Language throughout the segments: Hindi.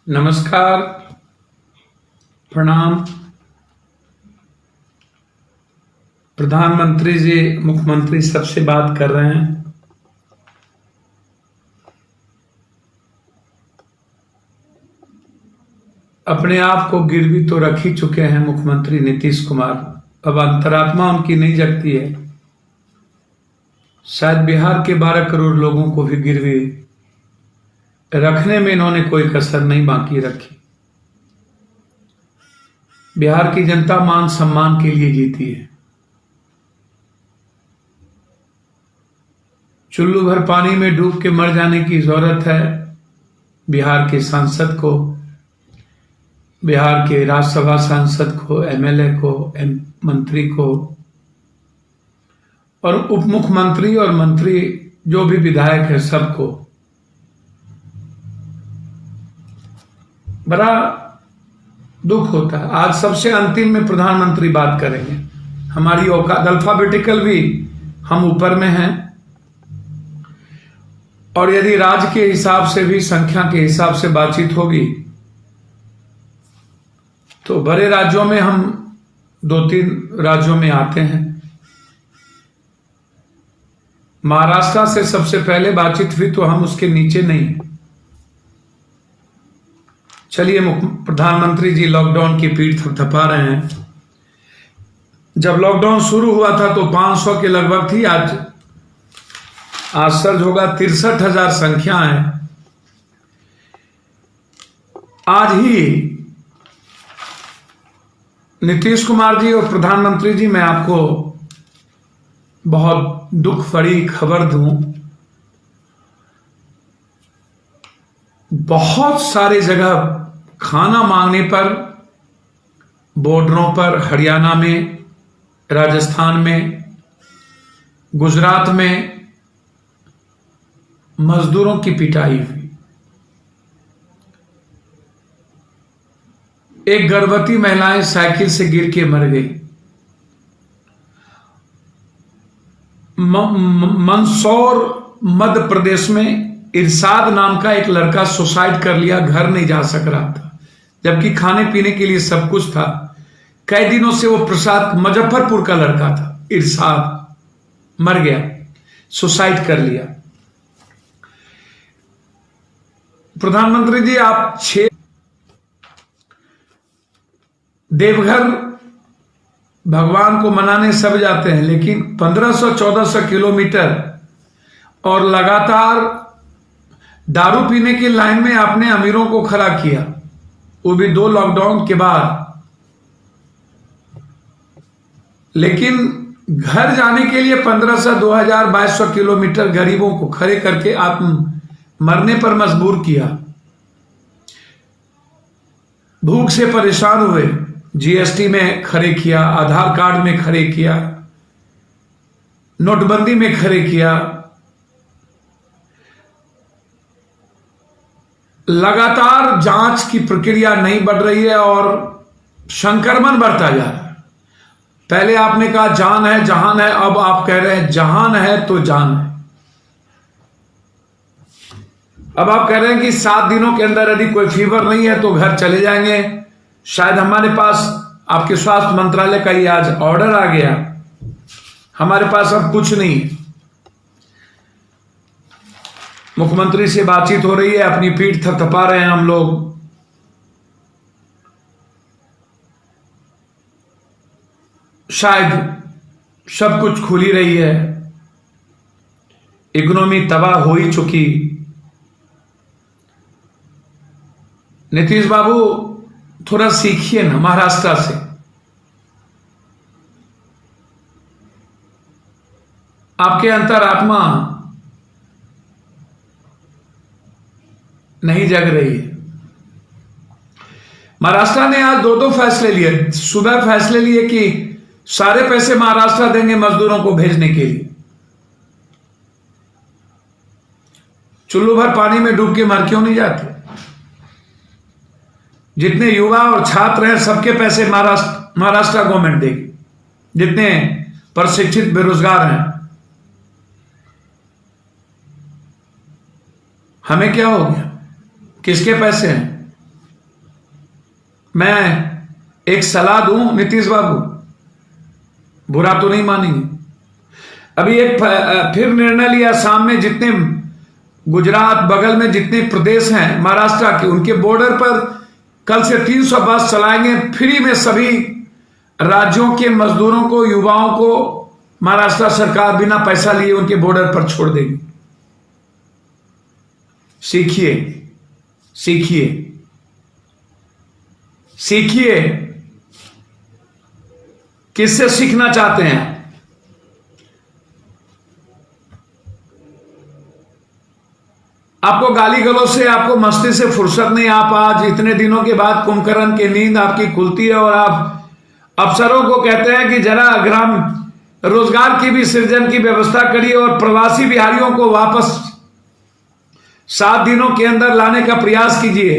नमस्कार, प्रणाम। प्रधानमंत्री जी, मुख्यमंत्री सबसे बात कर रहे हैं। अपने आप को गिरवी तो रख ही चुके हैं मुख्यमंत्री नीतीश कुमार। अब अंतरात्मा उनकी नहीं जगती है। शायद बिहार के 12 करोड़ लोगों को भी गिरवी रखने में इन्होंने कोई कसर नहीं बाकी रखी। बिहार की जनता मान सम्मान के लिए जीती है। चुल्लू भर पानी में डूब के मर जाने की जरूरत है बिहार के सांसद को, बिहार के राज्यसभा सांसद को, एमएलए को, मंत्री को और उप मुख्यमंत्री और मंत्री जो भी विधायक है सबको। बड़ा दुख होता है। आज सबसे अंतिम में प्रधानमंत्री बात करेंगे। हमारी औकात अल्फाबेटिकल भी हम ऊपर में हैं, और यदि राज्य के हिसाब से भी, संख्या के हिसाब से बातचीत होगी तो बड़े राज्यों में हम 2-3 राज्यों में आते हैं। महाराष्ट्र से सबसे पहले बातचीत हुई तो हम उसके नीचे नहीं। चलिए, प्रधानमंत्री जी लॉकडाउन की पीठ थपथपा रहे हैं। जब लॉकडाउन शुरू हुआ था तो 500 के लगभग थी। आज सर्ज होगा, 63,000 संख्या है। आज ही नीतीश कुमार जी और प्रधानमंत्री जी, मैं आपको बहुत दुख भरी खबर दूं। बहुत सारे जगह खाना मांगने पर, बॉर्डरों पर, हरियाणा में, राजस्थान में, गुजरात में मजदूरों की पिटाई हुई। एक गर्भवती महिलाएं साइकिल से गिर के मर गई। मंदसौर मध्य प्रदेश में इरशाद नाम का एक लड़का सुसाइड कर लिया। घर नहीं जा सक रहा था, जबकि खाने पीने के लिए सब कुछ था। कई दिनों से वो प्रसाद, मुजफ्फरपुर का लड़का था, इरशाद मर गया, सुसाइड कर लिया। प्रधानमंत्री जी, आप देवघर भगवान को मनाने सब जाते हैं, लेकिन 1500-1400 किलोमीटर और लगातार दारू पीने की लाइन में आपने अमीरों को खड़ा किया, वो भी 2 लॉकडाउन के बाद। लेकिन घर जाने के लिए 1500, 2000, 2200 किलोमीटर गरीबों को खड़े करके आप मरने पर मजबूर किया। भूख से परेशान हुए, जीएसटी में खड़े किया, आधार कार्ड में खड़े किया, नोटबंदी में खड़े किया। लगातार जांच की प्रक्रिया नहीं बढ़ रही है और संक्रमण बढ़ता जा रहा है। पहले आपने कहा जान है जहान है, अब आप कह रहे हैं जहान है तो जान है। अब आप कह रहे हैं कि 7 दिनों के अंदर यदि कोई फीवर नहीं है तो घर चले जाएंगे। शायद हमारे पास आपके स्वास्थ्य मंत्रालय का ये आज ऑर्डर आ गया। हमारे पास अब कुछ नहीं है। मुख्यमंत्री से बातचीत हो रही है, अपनी पीठ थपथपा रहे हैं हम लोग। शायद सब कुछ खुल ही रही है, इकोनॉमी तबाह हो ही चुकी। नीतीश बाबू, थोड़ा सीखिए ना महाराष्ट्र से। आपके अंतरात्मा नहीं जग रही है। महाराष्ट्र ने आज 2 फैसले लिए। सुबह फैसले लिए कि सारे पैसे महाराष्ट्र देंगे मजदूरों को भेजने के लिए। चुल्लू भर पानी में डूब के मर क्यों नहीं जाते? जितने युवा और छात्र हैं सबके पैसे महाराष्ट्र गवर्नमेंट देगी। जितने प्रशिक्षित बेरोजगार हैं, हमें क्या हो गया? किसके पैसे हैं? मैं एक सलाह दूं नीतीश बाबू, बुरा तो नहीं मानेंगे। अभी एक फिर निर्णय लिया, शाम में जितने गुजरात बगल में जितने प्रदेश हैं महाराष्ट्र के, उनके बॉर्डर पर कल से 300 बस चलाएंगे फ्री में। सभी राज्यों के मजदूरों को, युवाओं को महाराष्ट्र सरकार बिना पैसा लिए उनके बॉर्डर पर छोड़ देगी। सीखिए, सीखिए, सीखिए। किससे सीखना चाहते हैं? आपको गाली गलौज से, आपको मस्ती से फुर्सत नहीं। आप आज इतने दिनों के बाद कुंभकर्ण की नींद आपकी खुलती है और आप अफसरों को कहते हैं कि जरा ग्राम रोजगार की भी सृजन की व्यवस्था करिए और प्रवासी बिहारियों को वापस 7 दिनों के अंदर लाने का प्रयास कीजिए।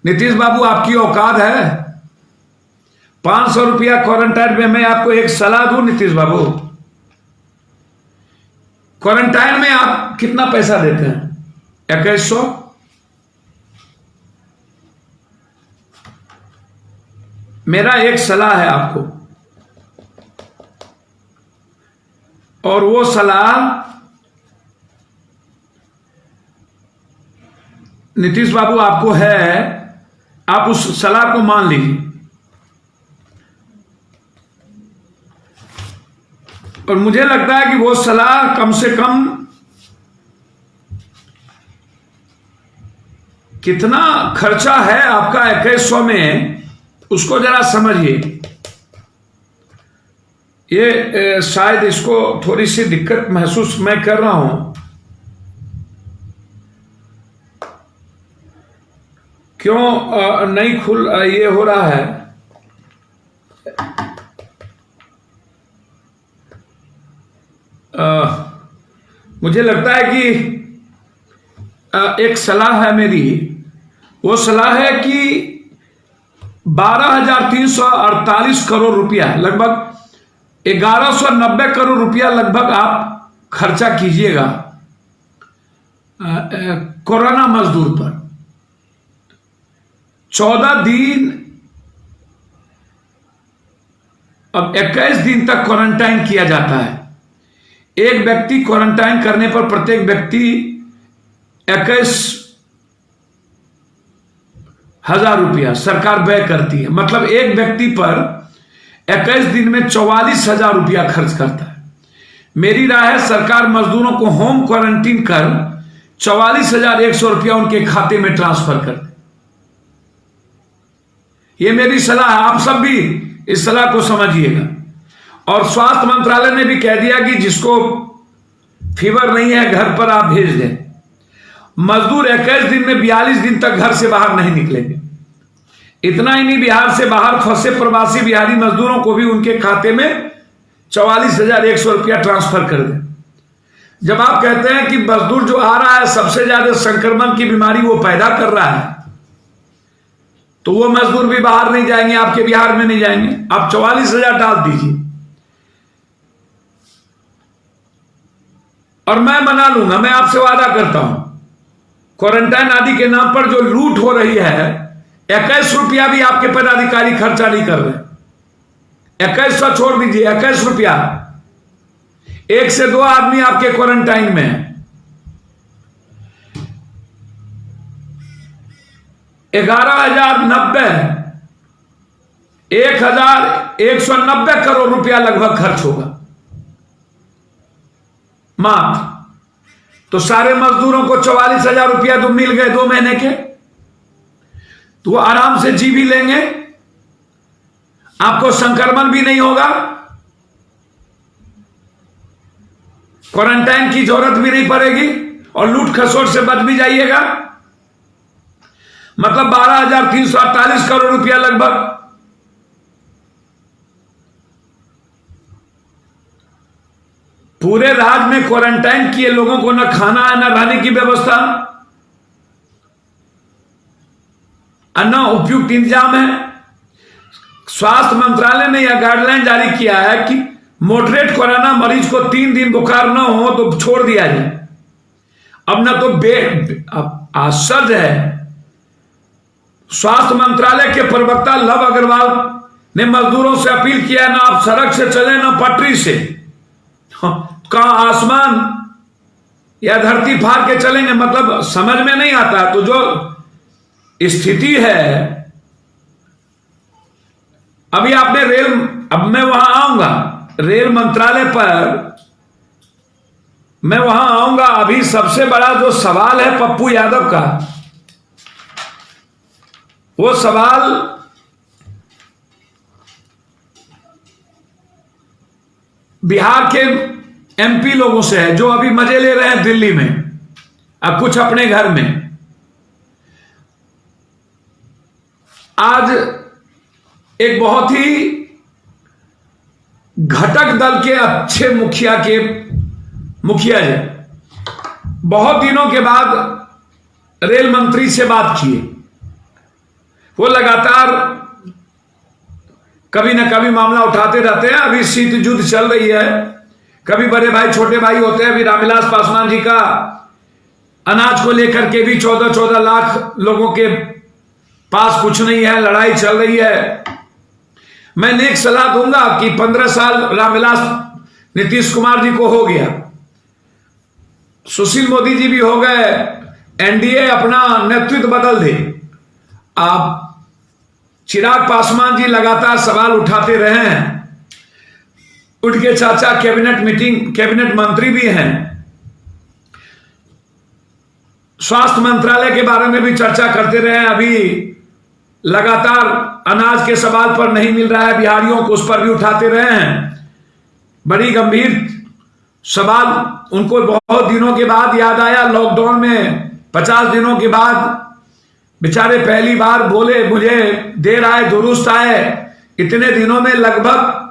नीतीश बाबू, आपकी औकात है? 500 रुपया क्वारंटाइन में। मैं आपको एक सलाह दूं नीतीश बाबू, क्वारंटाइन में आप कितना पैसा देते हैं? 2100। मेरा एक सलाह है आपको, और वो सलाह नीतीश बाबू आपको है, आप उस सलाह को मान लीजिए। और मुझे लगता है कि वो सलाह कम से कम कितना खर्चा है आपका 2100 में, उसको जरा समझिए। ये शायद इसको थोड़ी सी दिक्कत महसूस मैं कर रहा हूं, क्यों नहीं खुल ये हो रहा है। मुझे लगता है कि एक सलाह है मेरी, वो सलाह है कि 12,348 करोड़ रुपया, लगभग 1190 करोड़ रुपया लगभग आप खर्चा कीजिएगा कोरोना मजदूर पर। 14 दिन, अब 21 दिन तक क्वारंटाइन किया जाता है। एक व्यक्ति क्वारंटाइन करने पर प्रत्येक व्यक्ति 21,000 रुपया सरकार व्यय करती है। मतलब एक व्यक्ति पर 21 दिन में 44,000 रुपया खर्च करता है। मेरी राय है सरकार मजदूरों को होम क्वारंटीन कर 44,100 रुपया उनके खाते में ट्रांसफर कर दे। ये मेरी सलाह है, आप सब भी इस सलाह को समझिएगा। और स्वास्थ्य मंत्रालय ने भी कह दिया कि जिसको फीवर नहीं है घर पर आप भेज दें। मजदूर 21 दिन में 42 दिन तक घर से बाहर नहीं निकलेंगे। इतना ही नहीं, बिहार से बाहर फंसे प्रवासी बिहारी मजदूरों को भी उनके खाते में 44,100 रुपया ट्रांसफर कर दें। जब आप कहते हैं कि मजदूर जो आ रहा है सबसे ज्यादा संक्रमण की बीमारी वो पैदा कर रहा है, तो वो मजदूर भी बाहर नहीं जाएंगे, आपके बिहार में नहीं जाएंगे। आप 44,000 डाल दीजिए और मैं मना लूंगा। मैं आपसे वादा करता हूं, क्वारंटाइन आदि के नाम पर जो लूट हो रही है, 21 रुपया भी आपके पदाधिकारी खर्चा नहीं कर रहे। 2100 छोड़ दीजिए, 21 रुपया। 1 से 2 आदमी आपके क्वारंटाइन में है। 11,090, 1,190 करोड़ रुपया लगभग खर्च होगा मात्र। तो सारे मजदूरों को 44,000 रुपया तो मिल गए 2 महीने के, तो वो आराम से जी भी लेंगे, आपको संक्रमण भी नहीं होगा, क्वारंटाइन की जरूरत भी नहीं पड़ेगी और लूट खसोट से बच भी जाइएगा। मतलब 12,348 करोड़ रुपया लगभग। पूरे राज्य में क्वारंटाइन किए लोगों को न खाना है, न रहने की व्यवस्था, न उपयुक्त इंतजाम है। स्वास्थ्य मंत्रालय ने यह गाइडलाइन जारी किया है कि मॉडरेट कोरोना मरीज को 3 दिन बुखार न हो तो छोड़ दिया जाए। अब न तो अब आश्चर्य है, स्वास्थ्य मंत्रालय के प्रवक्ता लव अग्रवाल ने मजदूरों से अपील किया ना आप सड़क से चले ना पटरी से, कहां आसमान या धरती फाड़ के चलेंगे, मतलब समझ में नहीं आता। तो जो स्थिति है अभी आपने रेल, अब मैं वहां आऊंगा रेल मंत्रालय पर, मैं वहां आऊंगा। अभी सबसे बड़ा जो सवाल है पप्पू यादव का, वो सवाल बिहार के एमपी लोगों से है जो अभी मजे ले रहे हैं दिल्ली में, अब कुछ अपने घर में। आज एक बहुत ही घटक दल के अच्छे मुखिया जी बहुत दिनों के बाद रेल मंत्री से बात किए। वो लगातार कभी ना कभी मामला उठाते रहते हैं। अभी शीत युद्ध चल रही है, कभी बड़े भाई छोटे भाई होते हैं। अभी रामविलास पासवान जी का अनाज को लेकर के भी 14-14 लाख लोगों के पास कुछ नहीं है, लड़ाई चल रही है। मैं नेक सलाह दूंगा कि 15 साल रामविलास नीतीश कुमार जी को हो गया, सुशील मोदी जी भी हो गए, एनडीए अपना नेतृत्व बदल दे। आप चिराग पासवान जी लगातार सवाल उठाते रहे हैं, उनके चाचा कैबिनेट मंत्री भी हैं, स्वास्थ्य मंत्रालय के बारे में भी चर्चा करते रहे। अभी लगातार अनाज के सवाल पर नहीं मिल रहा है बिहारियों को, उस पर भी उठाते रहे हैं। बड़ी गंभीर सवाल उनको बहुत दिनों के बाद याद आया। लॉकडाउन में 50 दिनों के बाद बेचारे पहली बार बोले मुझे देर आए दुरुस्त आए। इतने दिनों में लगभग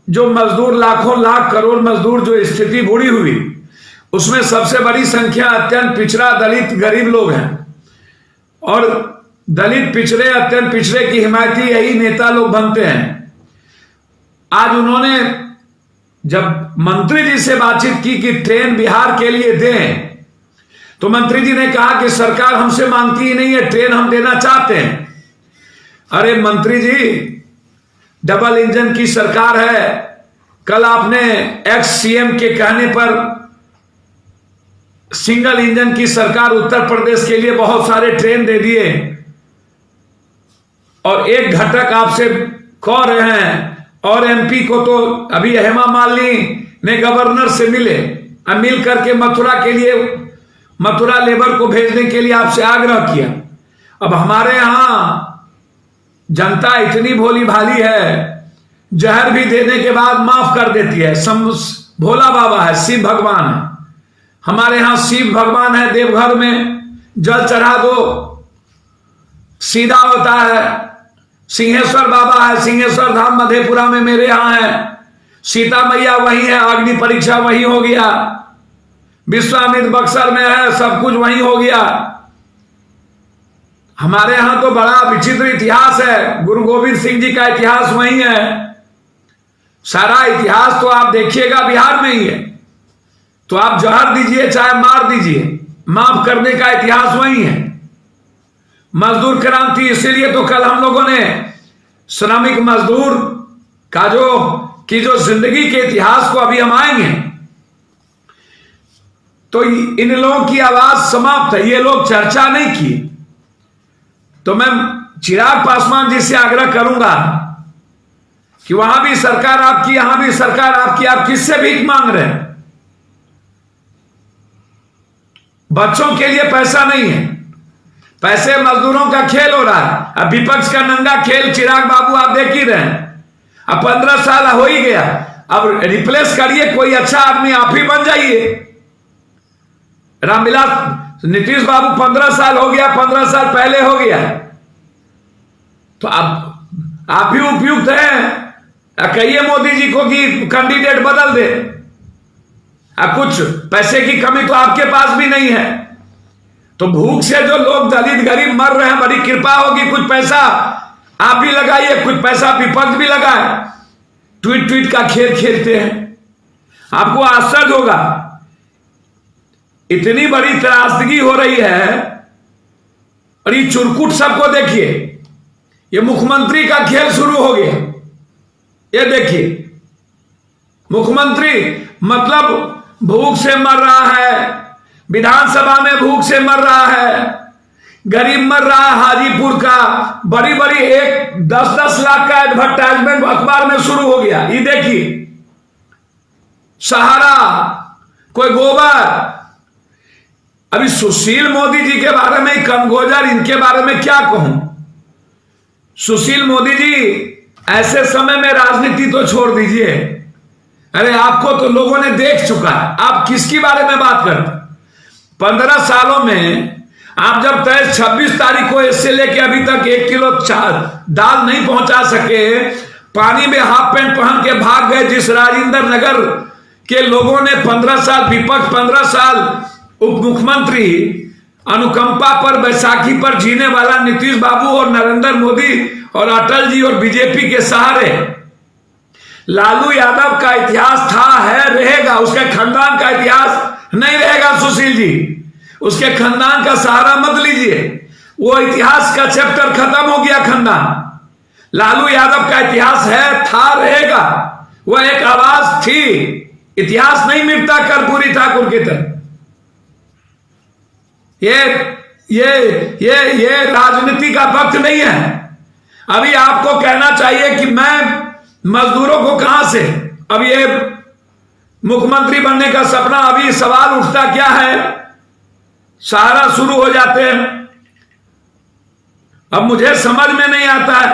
जो मजदूर लाखों लाख करोड़ मजदूर जो स्थिति बुरी हुई, उसमें सबसे बड़ी संख्या अत्यंत पिछड़ा दलित गरीब लोग हैं। और दलित पिछड़े अत्यंत पिछड़े की हिमायती यही नेता लोग बनते हैं। आज उन्होंने जब मंत्री जी से बातचीत की कि ट्रेन बिहार के लिए दें, तो मंत्री जी ने कहा कि सरकार हमसे मांगती ही नहीं है, ट्रेन हम देना चाहते हैं। अरे मंत्री जी, डबल इंजन की सरकार है। कल आपने एक्स सीएम के कहने पर सिंगल इंजन की सरकार उत्तर प्रदेश के लिए बहुत सारे ट्रेन दे दिए। और एक घटक आपसे कह रहे हैं, और एमपी को तो अभी हेमा मालिनी ने गवर्नर से मिले, अब मिल करके मथुरा के लिए, मथुरा लेबर को भेजने के लिए आपसे आग्रह किया। अब हमारे यहां जनता इतनी भोली भाली है, जहर भी देने के बाद माफ कर देती है। भोला बाबा है, शिव भगवान है, हमारे यहां शिव भगवान है। देवघर में जल चढ़ा दो सीधा होता है। सिंहेश्वर बाबा है, सिंहेश्वर धाम मधेपुरा में मेरे यहां है। सीता मैया वहीं है, अग्नि परीक्षा वहीं हो गया। विश्वामित्र बक्सर में है, सब कुछ वहीं हो गया। हमारे यहां तो बड़ा विचित्र इतिहास है, गुरु गोविंद सिंह जी का इतिहास वहीं है। सारा इतिहास तो आप देखिएगा बिहार में ही है। तो आप जहर दीजिए चाहे मार दीजिए, माफ करने का इतिहास वहीं है। मजदूर क्रांति, इसीलिए तो कल हम लोगों ने श्रमिक मजदूर का जो जिंदगी के इतिहास को अभी हम आएंगे, तो इन लोगों की आवाज समाप्त है, ये लोग चर्चा नहीं की। तो मैं चिराग पासवान जी से आग्रह करूंगा कि वहां भी सरकार आपकी, यहां भी सरकार आपकी, आप किससे भीख मांग रहे हैं? बच्चों के लिए पैसा नहीं है, पैसे मजदूरों का खेल हो रहा है। अब विपक्ष का नंगा खेल चिराग बाबू आप देख ही रहे हैं। अब 15 साल हो ही गया, अब रिप्लेस करिए, कोई अच्छा आदमी आप ही बन जाइए। रामविलास नीतीश बाबू 15 साल हो गया, 15 साल पहले हो गया, तो अब आप भी उपयुक्त हैं। कहिए मोदी जी को कि कैंडिडेट बदल दे। अब कुछ पैसे की कमी तो आपके पास भी नहीं है, तो भूख से जो लोग दलित गरीब मर रहे हैं, बड़ी कृपा होगी कुछ पैसा आप भी लगाइए, कुछ पैसा विपक्ष भी लगाए। ट्वीट का खेल खेलते हैं, आपको आश्चर्य होगा। इतनी बड़ी त्रासदगी हो रही है और ये चुरकुट सबको देखिए, ये मुख्यमंत्री का खेल शुरू हो गया। ये देखिए, मुख्यमंत्री मतलब भूख से मर रहा है, विधानसभा में भूख से मर रहा है, गरीब मर रहा है। हाजीपुर का बड़ी बड़ी 10-10 लाख का एडवर्टाइजमेंट अखबार में शुरू हो गया। ये देखिए, सहारा, कोई गोबर। अभी सुशील मोदी जी के बारे में, कनगोजर, इनके बारे में क्या कहूं। सुशील मोदी जी ऐसे समय में राजनीति तो छोड़ दीजिए, अरे आपको तो लोगों ने देख चुका है, आप किसकी बारे में बात करते। 15 सालों में आप जब तय 26 तारीख को इससे लेके अभी तक 1 किलो दाल नहीं पहुंचा सके, पानी में हाफ पैंट पहन के भाग गए, जिस राजेंद्र नगर के लोगों ने 15 साल विपक्ष, 15 साल उप मुख्यमंत्री, अनुकंपा पर, बैसाखी पर जीने वाला नीतीश बाबू और नरेंद्र मोदी और अटल जी और बीजेपी के सहारे लालू यादव का इतिहास था, है, रहेगा। उसके खानदान का इतिहास नहीं रहेगा। सुशील जी, उसके खानदान का सहारा मत लीजिए, वो इतिहास का चैप्टर खत्म हो गया। खानदान लालू यादव का इतिहास है, था, रहेगा। वह एक आवाज थी, इतिहास नहीं मिटता कर्पूरी ठाकुर की तरह। ये राजनीति का वक्त नहीं है। अभी आपको कहना चाहिए कि मैं मजदूरों को कहां से, अब ये मुख्यमंत्री बनने का सपना, अभी सवाल उठता क्या है, सहारा शुरू हो जाते हैं। अब मुझे समझ में नहीं आता है,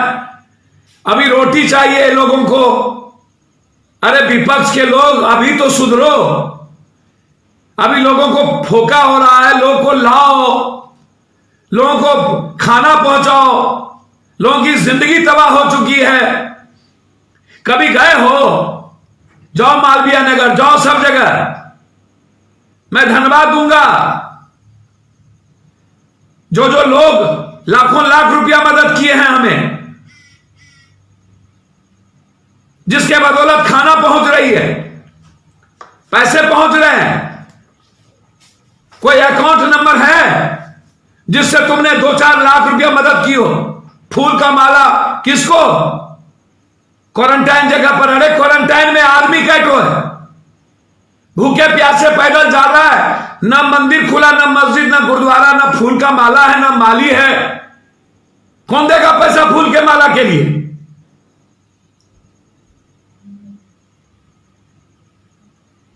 अभी रोटी चाहिए लोगों को। अरे विपक्ष के लोग, अभी तो सुधरो। अभी लोगों को फोका हो रहा है, लोगों को लाओ, लोगों को खाना पहुंचाओ। लोगों की जिंदगी तबाह हो चुकी है। कभी गए हो? जाओ मालवीय नगर, जाओ सब जगह, मैं धन्यवाद दूंगा। जो जो लोग लाखों लाख रुपया मदद किए हैं हमें, जिसके बदौलत खाना पहुंच रही है, पैसे पहुंच रहे हैं। कोई अकाउंट नंबर है जिससे तुमने 2-4 लाख रुपया मदद की हो? फूल का माला किसको? क्वारंटाइन जगह पर। अरे क्वारंटाइन में आर्मी कैंट है, भूखे प्यासे पैदल जा रहा है, ना मंदिर खुला, ना मस्जिद, ना गुरुद्वारा, ना फूल का माला है, ना माली है। कौन देगा पैसा फूल के माला के लिए?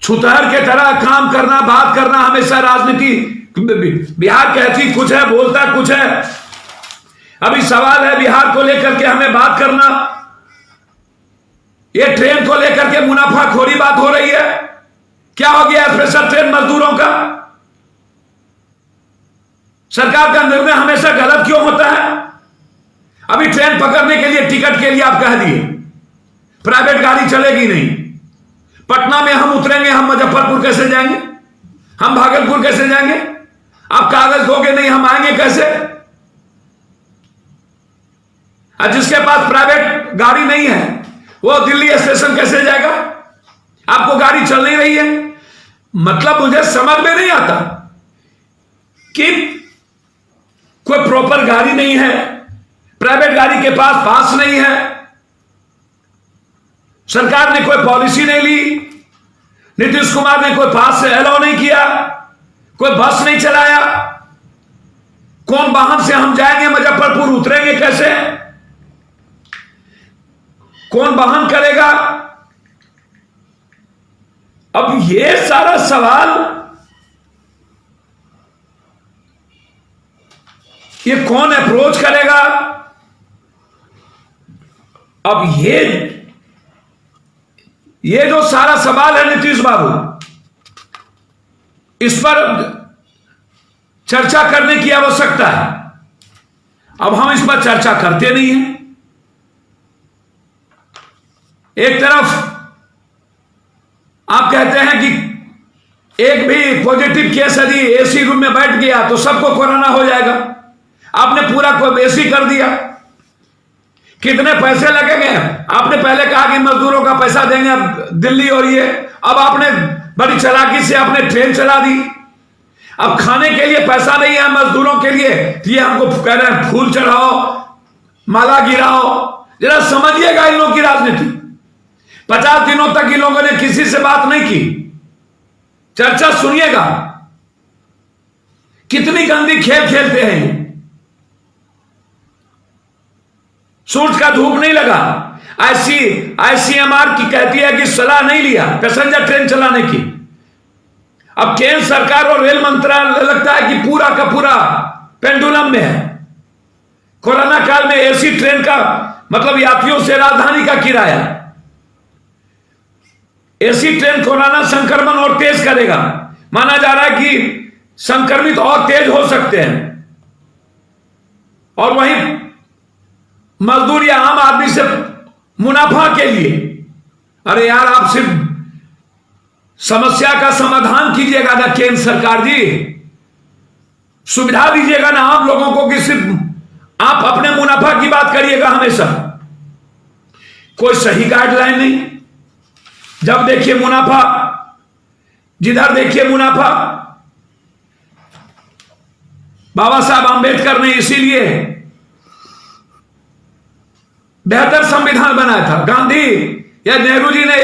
छुतहर के तरह काम करना, बात करना, हमेशा राजनीति। बिहार कहती कुछ है, बोलता कुछ है। अभी सवाल है बिहार को लेकर के हमें बात करना। ये ट्रेन को लेकर के मुनाफाखोरी बात हो रही है। क्या हो गया स्पेशल ट्रेन मजदूरों का? सरकार का निर्णय हमेशा गलत क्यों होता है? अभी ट्रेन पकड़ने के लिए, टिकट के लिए आप कह दिए प्राइवेट गाड़ी चलेगी नहीं। पटना में हम उतरेंगे, हम मुजफ्फरपुर कैसे जाएंगे? हम भागलपुर कैसे जाएंगे? आप कागज दोगे नहीं, हम आएंगे कैसे? और जिसके पास प्राइवेट गाड़ी नहीं है वो दिल्ली स्टेशन कैसे जाएगा? आपको गाड़ी चल नहीं रही है। मतलब मुझे समझ में नहीं आता कि कोई प्रॉपर गाड़ी नहीं है, प्राइवेट गाड़ी के पास नहीं है, सरकार ने कोई पॉलिसी नहीं ली, नीतीश कुमार ने कोई पास से अलाउ नहीं किया, कोई बस नहीं चलाया। कौन वाहन से हम जाएंगे मुजफ्फरपुर, उतरेंगे कैसे? कौन वाहन करेगा? अब ये सारा सवाल, ये कौन अप्रोच करेगा? अब ये जो सारा सवाल है नीतीश बाबू, इस पर चर्चा करने की आवश्यकता है। अब हम इस पर चर्चा करते नहीं हैं। एक तरफ आप कहते हैं कि एक भी पॉजिटिव केस यदि एसी रूम में बैठ गया तो सबको कोरोना हो जाएगा। आपने पूरा एसी कर दिया। कितने पैसे लगेंगे? आपने पहले कहा कि मजदूरों का पैसा देंगे दिल्ली और ये, अब आपने बड़ी चालाकी से आपने ट्रेन चला दी। अब खाने के लिए पैसा नहीं है मजदूरों के लिए, ये हमको कह रहे हैं फूल चढ़ाओ, माला गिराओ। जरा समझिएगा इन लोगों की राजनीति। 50 दिनों तक इन लोगों ने किसी से बात नहीं की। चर्चा सुनिएगा, कितनी गंदी खेल खेलते हैं ये। सूरज का धूप नहीं लगा। आईसीएमआर की कहती है कि सलाह नहीं लिया पैसेंजर ट्रेन चलाने की। अब केंद्र सरकार और रेल मंत्रालय लगता है कि पूरा का पूरा पेंडुलम में है। कोरोना काल में एसी ट्रेन का मतलब यात्रियों से राजधानी का किराया, एसी ट्रेन कोरोना संक्रमण और तेज करेगा। माना जा रहा है कि संक्रमित और तेज हो सकते हैं, और वहीं मजदूर या आम आदमी से मुनाफा के लिए। अरे यार, आप सिर्फ समस्या का समाधान कीजिएगा ना केंद्र सरकार जी, सुविधा दीजिएगा ना आम लोगों को, कि सिर्फ आप अपने मुनाफा की बात करिएगा हमेशा। कोई सही गाइडलाइन नहीं। जब देखिए मुनाफा, जिधर देखिए मुनाफा। बाबा साहब आंबेडकर ने इसीलिए बेहतर संविधान बनाया था। गांधी या नेहरू जी ने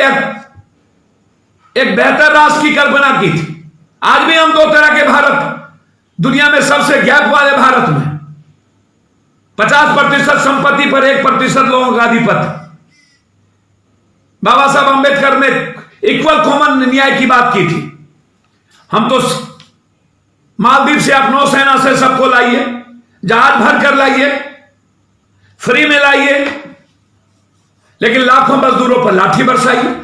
एक बेहतर राष्ट्र की कल्पना की थी। आज भी हम 2 तरह के भारत, दुनिया में सबसे गैप वाले भारत में 50% संपत्ति पर 1% लोगों का अधिपत्य। बाबा साहब आंबेडकर ने इक्वल कॉमन न्याय की बात की थी। हम तो मालदीव से आप नौसेना से सबको लाइए, जहाज भर कर लाइए, फ्री में लाइए, लेकिन लाखों मजदूरों पर लाठी बरसाइए।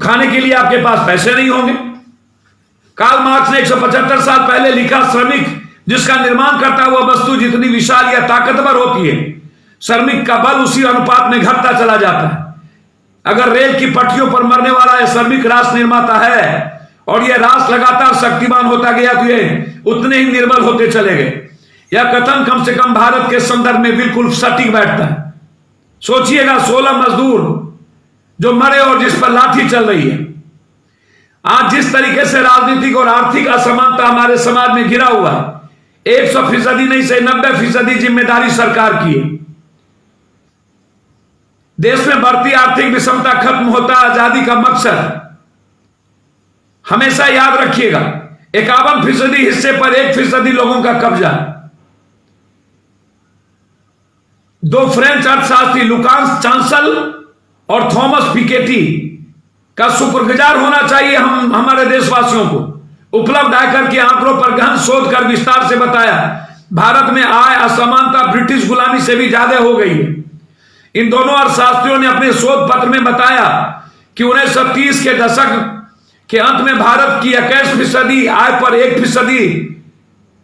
खाने के लिए आपके पास पैसे नहीं होंगे। कार्ल मार्क्स ने 175 साल पहले लिखा, श्रमिक जिसका निर्माण करता है वह वस्तु जितनी विशाल या ताकतवर होती है, श्रमिक का बल उसी अनुपात में घटता चला जाता है। अगर रेल की पटरियों पर मरने वाला यह श्रमिक राष्ट्र निर्माता है और यह राष्ट्र लगातार शक्तिमान होता गया तो ये उतने ही निर्बल होते चले गए। यह कथन कम से कम भारत के संदर्भ में बिल्कुल सटीक बैठता है। सोचिएगा, 16 मजदूर जो मरे और जिस पर लाठी चल रही है। आज जिस तरीके से राजनीतिक और आर्थिक असमानता हमारे समाज में घिरा हुआ है, 100% नहीं से 90% जिम्मेदारी सरकार की है। देश में बढ़ती आर्थिक विषमता खत्म होता आजादी का मकसद। हमेशा याद रखिएगा, 51% हिस्से पर 1% लोगों का कब्जा। 2 फ्रेंच अर्थशास्त्री लुकास चांसल और थॉमस पिकेटी का शुक्रगुजार होना चाहिए हम हमारे देशवासियों को। उपलब्ध आयकर के आंकड़ों पर गहन शोध कर विस्तार से बताया, भारत में आय असमानता ब्रिटिश गुलामी से भी ज्यादा हो गई है। इन दोनों अर्थशास्त्रियों ने अपने शोध पत्र में बताया कि 1930 के दशक के अंत में भारत की 21% आय पर 1%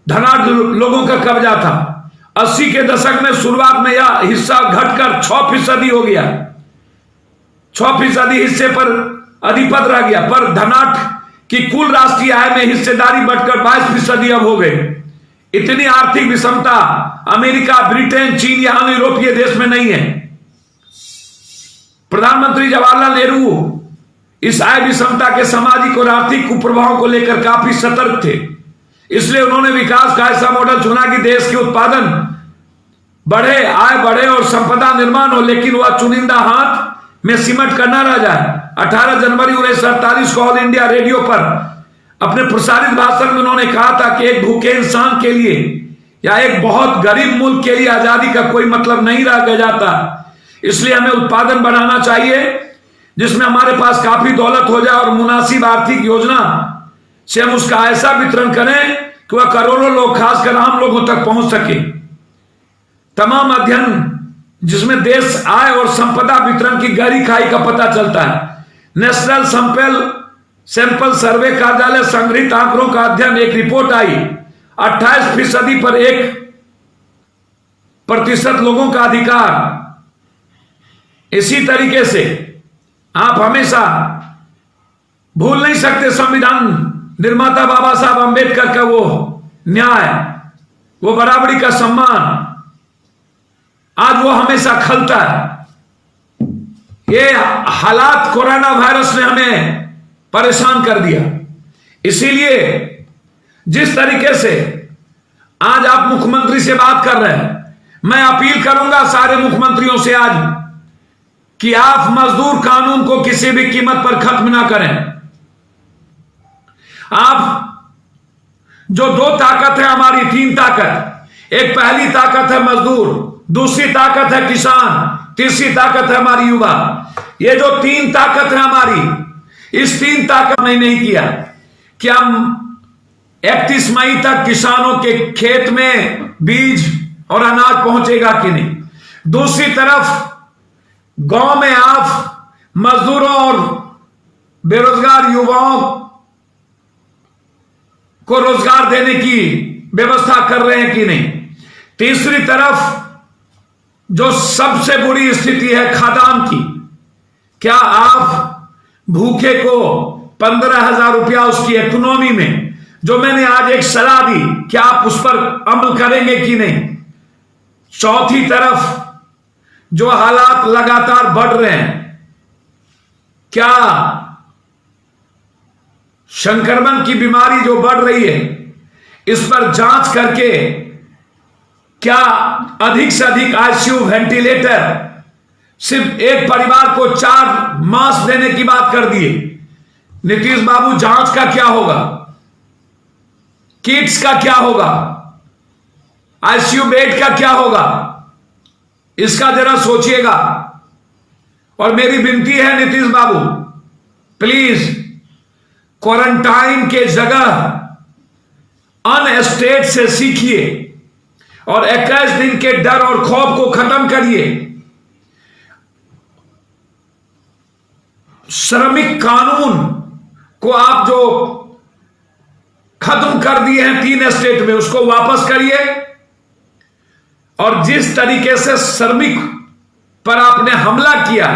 धनाढ्य लोगों का कब्जा था। 80 के दशक में शुरुआत में यह हिस्सा घटकर 6% हो गया। 6% हिस्से पर अधिपत रह गया, पर धनाढ्य की कुल राष्ट्रीय आय में हिस्सेदारी बढ़कर 22% अब हो गए। इतनी आर्थिक विषमता अमेरिका, ब्रिटेन, चीन या अन्य यूरोपीय देश में नहीं है। प्रधानमंत्री जवाहरलाल नेहरू इस आय विषमता के सामाजिक और आर्थिक कुप्रभावों को लेकर काफी सतर्क थे। इसलिए उन्होंने विकास का ऐसा मॉडल चुना कि देश के उत्पादन बढ़े, आय बढ़े और संपदा निर्माण हो, लेकिन वह चुनिंदा हाथ में सिमट कर न रह जाए। 18 जनवरी 1948 को ऑल इंडिया रेडियो पर अपने प्रसारित भाषण में उन्होंने कहा था कि एक भूखे इंसान के लिए या एक बहुत गरीब मुल्क के लिए आजादी का कोई मतलब नहीं रह जाता। इसलिए हमें उत्पादन बढ़ाना चाहिए जिसमें हमारे पास काफी दौलत हो जाए और मुनासिब आर्थिक योजना से हम उसका ऐसा वितरण करें कि वह करोड़ों लोग, खासकर आम लोगों तक पहुंच सके। तमाम अध्ययन जिसमें देश आय और संपदा वितरण की गहरी खाई का पता चलता है। नेशनल सैंपल सर्वे कार्यालय संग्रहित आंकड़ों का अध्ययन एक रिपोर्ट आई, 28% पर 1% लोगों का अधिकार। इसी तरीके से आप हमेशा भूल नहीं सकते संविधान निर्माता बाबा साहब अंबेडकर का वो न्याय, वो बराबरी का सम्मान, आज वो हमेशा खलता है। ये हालात कोरोना वायरस ने हमें परेशान कर दिया। इसीलिए जिस तरीके से आज आप मुख्यमंत्री से बात कर रहे हैं, मैं अपील करूंगा सारे मुख्यमंत्रियों से आज कि आप मजदूर कानून को किसी भी कीमत पर खत्म ना करें। आप जो दो ताकत है हमारी, तीन ताकत, एक पहली ताकत है मजदूर, दूसरी ताकत है किसान, तीसरी ताकत है हमारी युवा। ये जो तीन ताकत है हमारी, इस तीन ताकत ने नहीं किया कि हम 31 मई तक किसानों के खेत में बीज और अनाज पहुंचेगा कि नहीं। दूसरी तरफ गांव में आप मजदूरों और बेरोजगार युवाओं को रोजगार देने की व्यवस्था कर रहे हैं कि नहीं। तीसरी तरफ जो सबसे बुरी स्थिति है खाद्यान्न की, क्या आप भूखे को 15,000 रुपया उसकी इकोनॉमी में, जो मैंने आज एक सलाह दी, क्या आप उस पर अमल करेंगे कि नहीं। चौथी तरफ जो हालात लगातार बढ़ रहे हैं, क्या संक्रमण की बीमारी जो बढ़ रही है, इस पर जांच करके क्या अधिक से अधिक आईसीयू वेंटिलेटर, सिर्फ एक परिवार को 4 मास्क देने की बात कर दिए। नीतीश बाबू, जांच का क्या होगा, किट्स का क्या होगा, आईसीयू बेड का क्या होगा, इसका जरा सोचिएगा। और मेरी विनती है नीतीश बाबू, प्लीज क्वारंटाइन के जगह अनस्टेट से सीखिए और 21 दिन के डर और खौफ को खत्म करिए। श्रमिक कानून को आप जो खत्म कर दिए हैं 3 स्टेट में, उसको वापस करिए। और जिस तरीके से श्रमिक पर आपने हमला किया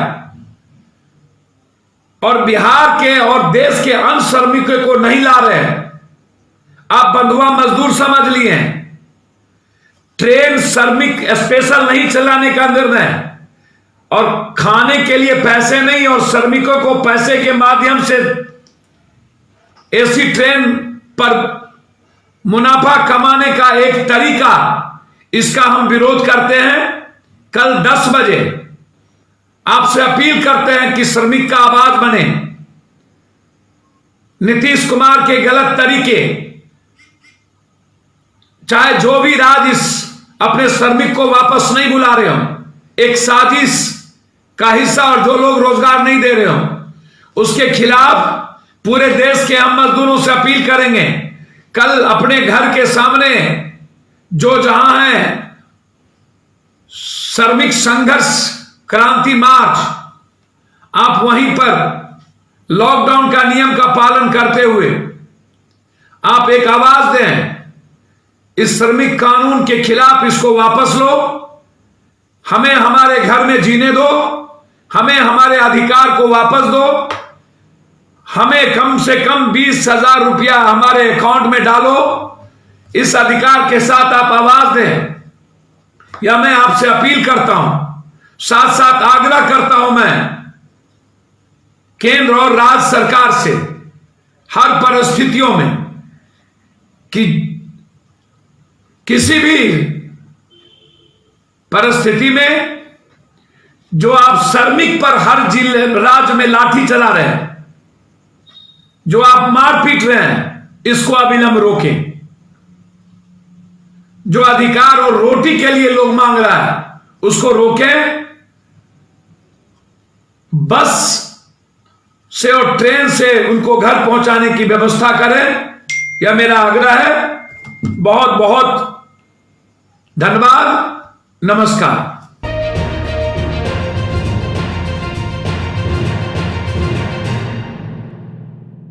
और बिहार के और देश के अन्य श्रमिकों को नहीं ला रहे हैं, आप बंधुआ मजदूर समझ लिए हैं। ट्रेन श्रमिक स्पेशल नहीं चलाने का निर्णय और खाने के लिए पैसे नहीं और श्रमिकों को पैसे के माध्यम से एसी ट्रेन पर मुनाफा कमाने का एक तरीका, इसका हम विरोध करते हैं। कल 10 बजे आपसे अपील करते हैं कि श्रमिक का आवाज बने। नीतीश कुमार के गलत तरीके, चाहे जो भी राज इस अपने श्रमिक को वापस नहीं बुला रहे हो, एक साजिश का हिस्सा, और जो लोग रोजगार नहीं दे रहे हो, उसके खिलाफ पूरे देश के हम मजदूरों से अपील करेंगे। कल अपने घर के सामने जो जहां है श्रमिक संघर्ष क्रांति मार्च, आप वहीं पर लॉकडाउन का नियम का पालन करते हुए आप एक आवाज दें, इस श्रमिक कानून के खिलाफ इसको वापस लो, हमें हमारे घर में जीने दो, हमें हमारे अधिकार को वापस दो, हमें कम से कम 20,000 रुपया हमारे अकाउंट में डालो। इस अधिकार के साथ आप आवाज दें, या मैं आपसे अपील करता हूं, साथ साथ आग्रह करता हूं मैं केंद्र और राज्य सरकार से हर परिस्थितियों में कि किसी भी परिस्थिति में जो आप श्रमिक पर हर जिले राज्य में लाठी चला रहे हैं, जो आप मार पीट रहे हैं, इसको अविलंब रोकें। जो अधिकार और रोटी के लिए लोग मांग रहा है, उसको रोकें। बस से और ट्रेन से उनको घर पहुंचाने की व्यवस्था करें, यह मेरा आग्रह है। बहुत बहुत धन्यवाद, नमस्कार।